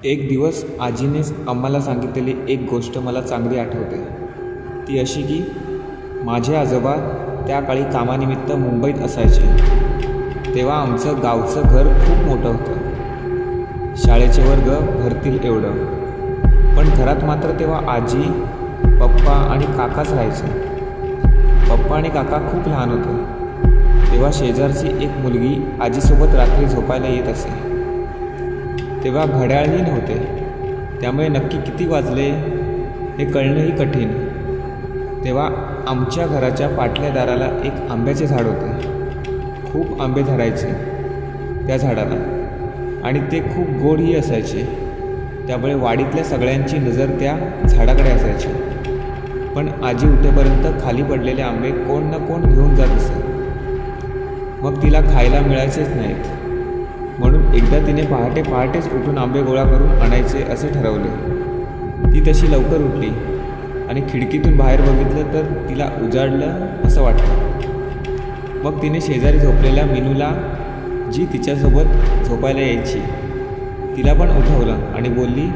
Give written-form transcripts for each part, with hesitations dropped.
एक दिवस आजीनेच आम्हाला सांगितलेली एक गोष्ट मला चांगली आठवते. ती अशी की माझे आजोबा त्या काळी कामानिमित्त मुंबईत असायचे. तेव्हा आमचं गावचं घर खूप मोठं होतं, शाळेचे वर्ग भरतील एवढं. पण घरात मात्र तेव्हा आजी, पप्पा आणि काकाच राहायचे. पप्पा आणि काका खूप लहान होते. तेव्हा शेजारची एक मुलगी आजीसोबत रात्री झोपायला येत असे. तेव्हा घड्याळही नव्हते, त्यामुळे नक्की किती वाजले हे कळणंही कठीण. तेव्हा आमच्या घराच्या पाटल्या दाराला एक आंब्याचे झाड होते. खूप आंबे धरायचे त्या झाडाला आणि ते खूप गोडही असायचे. त्यामुळे वाडीतल्या सगळ्यांची नजर त्या झाडाकडे असायची. पण आजी उठेपर्यंत खाली पडलेले आंबे कोण ना कोण घेऊन जात असे. मग तिला खायला मिळायचेच नाहीत, म्हणून एकदा तिने पहाटेच उठून आंबे गोळा करून आणायचे असे ठरवले. ती तशी लवकर उठली आणि खिडकीतून बाहेर बघितलं तर तिला उजाडलं असं वाटलं. मग तिने शेजारी झोपलेल्या मिनूला, जी तिच्यासोबत झोपायला यायची, तिला पण उठवलं आणि बोलली,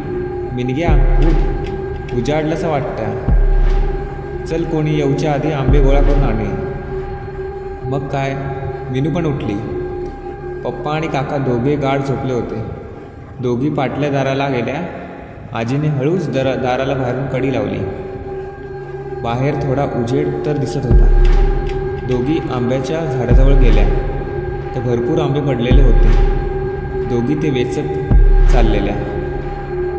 मिनग्या उठ, उजाडलंसं वाटतं, चल कोणी येऊच्या आधी आंबे गोळा करून आणे. मग काय, मिनू पण उठली. पप्पा आणि काका दोघे गाढ झोपले होते. दोघी पाटल्या दाराला गेल्या. आजीने हळूच दाराला बाहेरून कडी लावली. बाहेर थोडा उजेड तर दिसत होता. दोघी आंब्याच्या झाडाजवळ गेल्या. तर भरपूर आंबे पडलेले होते. दोघी ते वेचत चाललेल्या.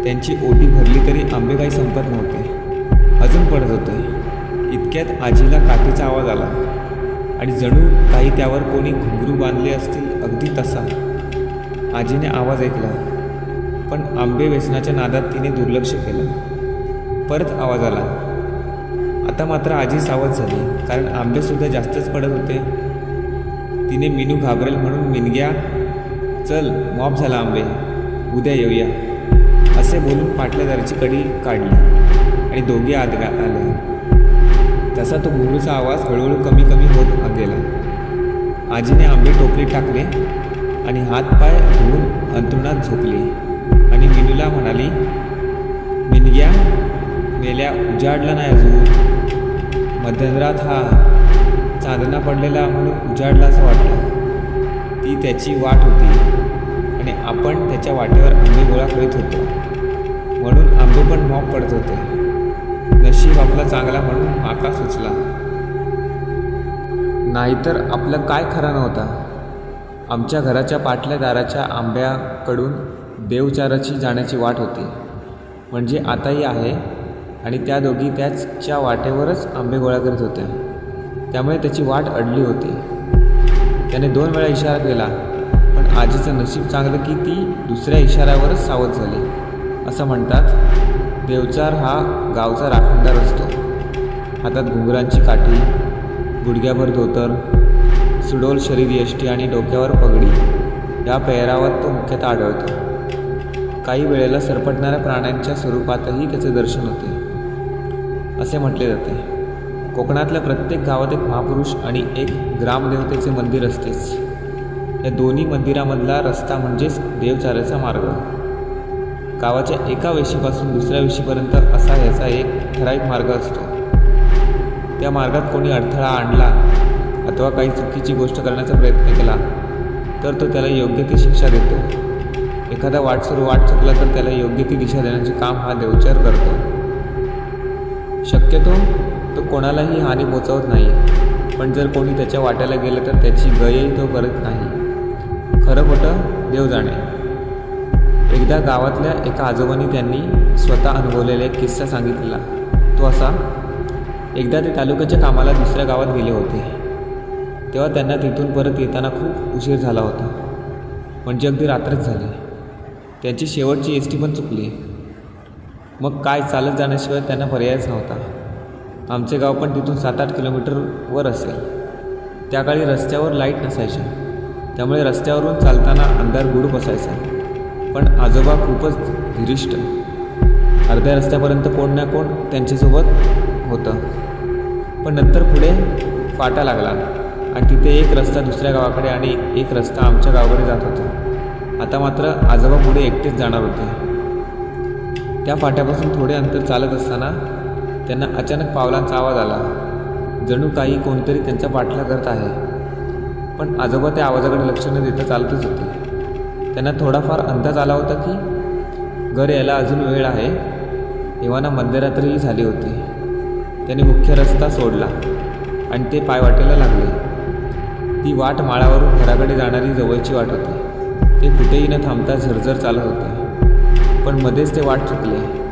त्यांची ओटी भरली तरी आंबे काही संपत नव्हते, अजून पडत होते. इतक्यात आजीला काठीचा आवाज आला आणि जणू काही त्यावर कोणी घुंगरू बांधले असतील, अगदी तसा. आजीने आवाज ऐकला, पण आंबे वेचण्याच्या नादात तिने दुर्लक्ष केलं. परत आवाज आला. आता मात्र आजी सावध झाली, कारण आंबेसुद्धा जास्तच पडत होते. तिने मिनू घाबरेल म्हणून, मिनग्या चल, मॉप झाला आंबे, उद्या येऊया, असे बोलून पाटल्यादाराची कडी काढली आणि दोघे आत आले. तसा तो घुंगरूचा आवाज हळूहळू कमी होत गेला. आजीने आंबे टोपलीत टाकले आणि हातपाय धुवून अंथरुणात झोपली आणि मिनूला म्हणाली, मिनग्या मेल्या, उजाडला नाही अजून. मध्यरात हा चांदणा पडलेला म्हणून उजाडला असं वाटलं. ती त्याची वाट होती आणि आपण त्याच्या वाटेवर आंबे गोळा करीत होतो, म्हणून आंबे पण मॉप पडत होते. नशीब आपला चांगला म्हणून माका सुचला, नाहीतर आपलं काय खरं नव्हता. आमच्या घराच्या पाटल्या दाराच्या आंब्याकडून देवचाराची जाण्याची वाट होती, म्हणजे आताही आहे. आणि त्या दोघी त्याच्या वाटेवरच आंबे गोळा करीत होत्या, त्यामुळे त्याची वाट अडली होती. त्याने 2 वेळा इशारा केला, पण आजीचं नशीब चांगलं की ती दुसऱ्या इशाऱ्यावरच सावध झाली. असं म्हणतात, देवचार हा गावचा राखणदार असतो. हातात घुंगरांची काठी, गुडघ्याभर धोतर, सुडोल शरीर यष्टी आणि डोक्यावर पगडी, या पेहरावात तो मुख्यतः आढळतो. काही वेळेला सरपटणाऱ्या प्राण्यांच्या स्वरूपातही त्याचे दर्शन होते, असे म्हटले जाते. कोकणातल्या प्रत्येक गावात एक महापुरुष आणि एक ग्रामदेवतेचे मंदिर असतेच. या दोन्ही मंदिरामधला रस्ता म्हणजेच देवचाराचा मार्ग. गावाच्या एका वेशीपासून दुसऱ्या वेशीपर्यंत असा याचा एक ठराविक मार्ग असतो. त्या मार्गात कोणी अडथळा आणला अथवा काही चुकीची गोष्ट करण्याचा प्रयत्न केला तर तो त्याला योग्य ती शिक्षा देतो. एखादा वाट चुकला तर त्याला योग्य ती दिशा देण्याचे काम हा देवचार करतो. शक्यतो तो कोणालाही हानी पोचवत नाही, पण जर कोणी त्याच्या वाट्याला गेलं तर त्याची गयही तो करत नाही. खरं खोटं देव जाणे. एकदा गावातल्या एका आजोबांनी त्यांनी स्वतः अनुभवलेला एक किस्सा सांगितलेला. तो असा, एकदा ते तालुक्याच्या कामाला दुसऱ्या गावात गेले होते. तेव्हा त्यांना तिथून परत येताना खूप उशीर झाला होता, म्हणजे अगदी रात्रच झाली. त्यांची शेवटची एसटी पण चुकली. मग काय, चालत जाण्याशिवाय त्यांना पर्यायच नव्हता. आमचे गाव पण तिथून 7-8 किलोमीटरवर असेल. त्या काळी रस्त्यावर लाईट नसायच्या, त्यामुळे रस्त्यावरून चालताना अंधार गुडूप असायचा. पण आजोबा खूपच धीरिष्ट. अर्ध्या रस्त्यापर्यंत कोण ना कोण त्यांच्यासोबत होतं. पण नंतर पुढे फाटा लागला आणि तिथे एक रस्ता दुसऱ्या गावाकडे आणि एक रस्ता आमच्या गावाकडे जात होता. आता मात्र आजोबा पुढे एकटेच जाणार होते. त्या फाट्यापासून थोडे अंतर चालत असताना त्यांना अचानक पावलांचा आवाज आला. जणू काही कोणतरी त्यांचा पाठलाग करत आहे. पण आजोबा त्या आवाजाकडे लक्ष न देता चालतच होते. त्यांना थोडाफार अंदाज आला होता की घर यायला अजून वेळ आहे. एव्हाना मध्यरात्रीही झाली होती. त्यांनी मुख्य रस्ता सोडला आणि ते पायवाटेला लागले. ती वाट माळावरून घराकडे जाणारी जवळची वाट होती. ते कुठेही न थांबता झरझर चालत होते. पण मध्येच ते वाट चुकले.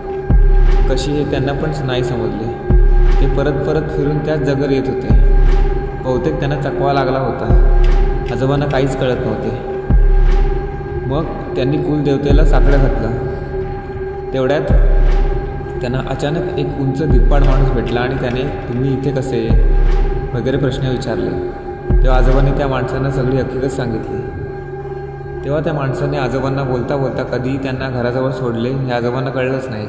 कशी हे त्यांना पण नाही समजले. ते परत परत फिरून त्याच जागेवर येत होते. बहुतेक त्यांना चकवा लागला होता. आजोबांना काहीच कळत नव्हते. मग त्यांनी कुलदेवतेला साकडं घातलं. तेवढ्यात त्यांना अचानक एक उंच धिप्पाड माणूस भेटला आणि त्याने तुम्ही इथे कसे वगैरे प्रश्न विचारले. तेव्हा आजोबांनी त्या माणसांना सगळी हकीकत सांगितली. तेव्हा त्या माणसाने आजोबांना बोलता बोलता कधी त्यांना घराजवळ सोडले हे आजोबांना कळलंच नाही.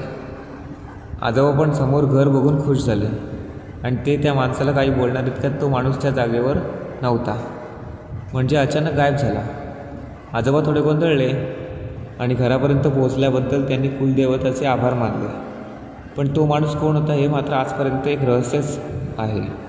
आजोबा पण समोर घर बघून खुश झाले आणि ते त्या माणसाला काही बोलणार इतक्यात तो माणूस त्या जागेवर नव्हता. म्हणजे अचानक गायब झाला. आजोबा थोडे गोंधळले आणि घरापर्यंत पोहोचल्याबद्दल त्यांनी कुलदेवताचे आभार मानले. पण तो माणूस कोण होता हे मात्र आजपर्यंत एक रहस्यच आहे.